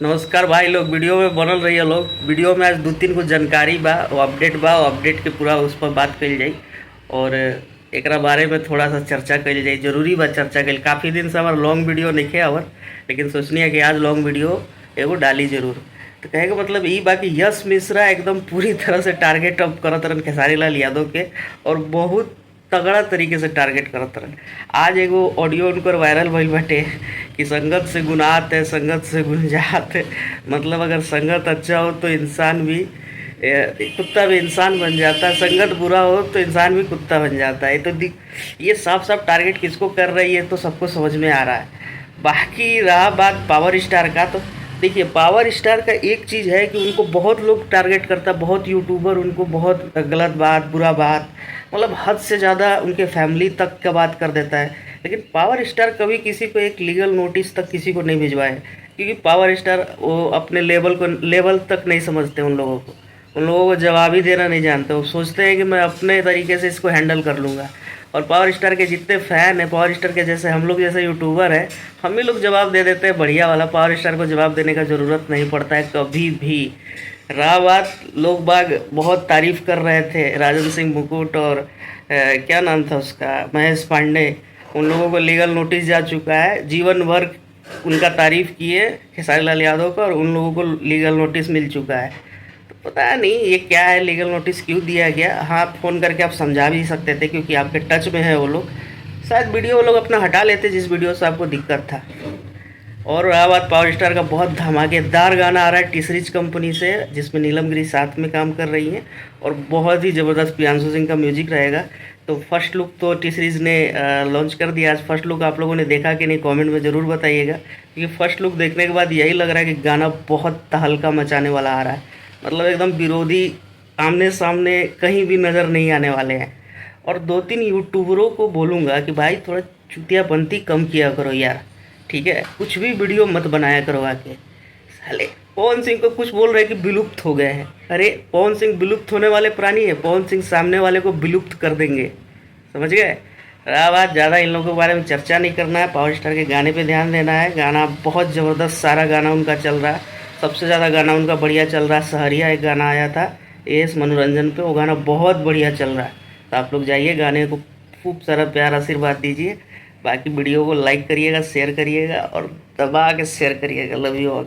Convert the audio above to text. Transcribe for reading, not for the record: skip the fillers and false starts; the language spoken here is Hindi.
नमस्कार भाई लोग, वीडियो में बनल रही लोग। वीडियो में आज दो तीन कुछ जानकारी बा, वो अपडेट के पूरा उस पर बात कल जाई और एकरा बारे में थोड़ा सा चर्चा कल जाई। जरूरी बा चर्चा कल। काफ़ी दिन से हमारा लॉन्ग वीडियो नहीं है और, लेकिन सोचनी है कि आज लॉन्ग वीडियो एगो डाली जरूर। तो कहे का मतलब ई बाकी यश मिश्रा एकदम पूरी तरह से टारगेट अब करत रहन खेसारी लाल यादव के, और बहुत तगड़ा तरीके से टारगेट करत रहन। आज एगो ऑडियो उनकर वायरल भइल बाटे कि संगत से गुनात है, संगत से गुंजात है। मतलब अगर संगत अच्छा हो तो इंसान भी कुत्ता भी इंसान बन जाता है, संगत बुरा हो तो इंसान भी कुत्ता बन जाता है। तो ये साफ साफ टारगेट किसको कर रही है तो सबको समझ में आ रहा है। बाकी रहा बात पावर स्टार का, तो देखिए पावर स्टार का एक चीज़ है कि उनको बहुत लोग टारगेट करता है, बहुत यूट्यूबर उनको बहुत गलत बात बुरा बात, मतलब हद से ज़्यादा उनके फैमिली तक का बात कर देता है। लेकिन पावर स्टार कभी किसी को एक लीगल नोटिस तक किसी को नहीं भिजवाए, क्योंकि पावर स्टार वो अपने लेवल तक नहीं समझते उन लोगों को। उन लोगों को जवाब ही देना नहीं जानते। वो सोचते हैं कि मैं अपने तरीके से इसको हैंडल कर लूँगा। और पावर स्टार के जितने फ़ैन हैं, पावर स्टार के जैसे हम लोग जैसे यूट्यूबर हैं, हम ही लोग जवाब दे देते हैं बढ़िया वाला। पावर स्टार को जवाब देने का ज़रूरत नहीं पड़ता है कभी भी। रहा बात, लोग बाग बहुत तारीफ़ कर रहे थे राजन सिंह मुकुट और क्या नाम था उसका, महेश पांडे। उन लोगों को लीगल नोटिस जा चुका है। जीवन भर उनका तारीफ़ किए खेसारी लाल यादव का और उन लोगों को लीगल नोटिस मिल चुका है। तो पता नहीं ये क्या है, लीगल नोटिस क्यों दिया गया। हाँ, फ़ोन करके आप समझा भी सकते थे क्योंकि आपके टच में है वो लोग। शायद वीडियो वो लोग अपना हटा लेते जिस वीडियो से आपको दिक्कत था। और रहा बात पावर स्टार का, बहुत धमाकेदार गाना आ रहा है टी सीरीज कंपनी से, जिसमें नीलम गिरी साथ में काम कर रही हैं और बहुत ही ज़बरदस्त प्रियांशु सिंह का म्यूजिक रहेगा। तो फर्स्ट लुक तो टी सीरीज़ ने लॉन्च कर दिया। आज फर्स्ट लुक आप लोगों ने देखा कि नहीं, कमेंट में ज़रूर बताइएगा, क्योंकि फर्स्ट लुक देखने के बाद यही लग रहा है कि गाना बहुत तहलका मचाने वाला आ रहा है। मतलब एकदम विरोधी आमने सामने कहीं भी नज़र नहीं आने वाले हैं। और दो तीन यूट्यूबरों को बोलूँगा कि भाई थोड़ा चुतियापंती कम किया करो यार, ठीक है। कुछ भी वीडियो मत बनाया करो आके। साले पवन सिंह को कुछ बोल रहे कि विलुप्त हो गए हैं। अरे पवन सिंह विलुप्त होने वाले प्राणी है, पवन सिंह सामने वाले को विलुप्त कर देंगे, समझ गए। रहा बात, ज़्यादा इन लोगों के बारे में चर्चा नहीं करना है। पावर स्टार के गाने पे ध्यान देना है। गाना बहुत ज़बरदस्त, सारा गाना उनका चल रहा है। सबसे ज़्यादा गाना उनका बढ़िया चल रहा है सहरिया, एक गाना आया था एस मनोरंजन पे, वो गाना बहुत बढ़िया चल रहा है। तो आप लोग जाइए गाने को खूब सारा प्यार आशीर्वाद दीजिए। बाकी वीडियो को लाइक करिएगा, शेयर करिएगा और दबा के शेयर करिएगा। Love you all.